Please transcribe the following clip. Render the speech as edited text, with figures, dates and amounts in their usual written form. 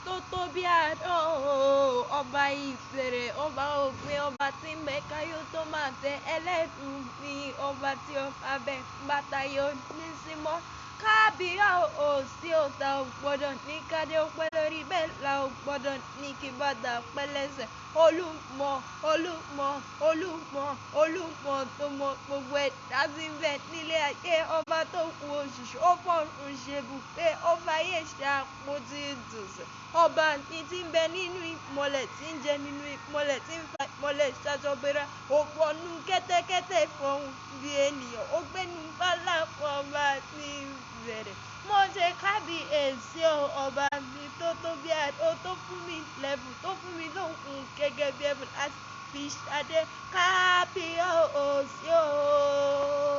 tó tóbi àdó ọba ìbẹ̀rẹ̀ ọba òpin ọba tí ń bẹ káyó tó máa tẹ ẹlẹ́dùn ní ọba tí ọba bẹ bàtà yóò ní símọ́ kábíyá ò sí òta ò gbọ́dọ̀ ní kádé ó pẹ́ lórí bẹ́ẹ̀ la ò gbọ́dọ̀ ní kí bàtà pẹ́ lẹ́sẹ̀ olúmọ olúmọ olúmọ olúmọ tó mọ gbogbo ẹ̀dá tí ń bẹ nílé ayé ọba tó kù òṣìṣẹ́ ó fọ̀run ṣe bùgbé ó fàyè ṣe àpótí ìtòsẹ̀ ọba ní tí ń bẹ nínú ìmọ̀lẹ̀ tí ń jẹ nínú ìmọ̀lẹ̀ tí ń fa ìmọ̀lẹ̀ ṣàjọbẹ̀rẹ̀ ó pọnú kẹ́tẹ́kẹ́tẹ́ fọ̀hún bí ènìyàn ó gbẹ́nu bálá fún ọba tí ń bẹ̀rẹ̀ mo ṣe kábíyèsí ọba mi tó tóbi àdó tó fún mi lẹ́bù tó fún mi lóhùn gẹ́gẹ́ bí ẹ̀bùn láti fi ṣadé kábíyèsí o.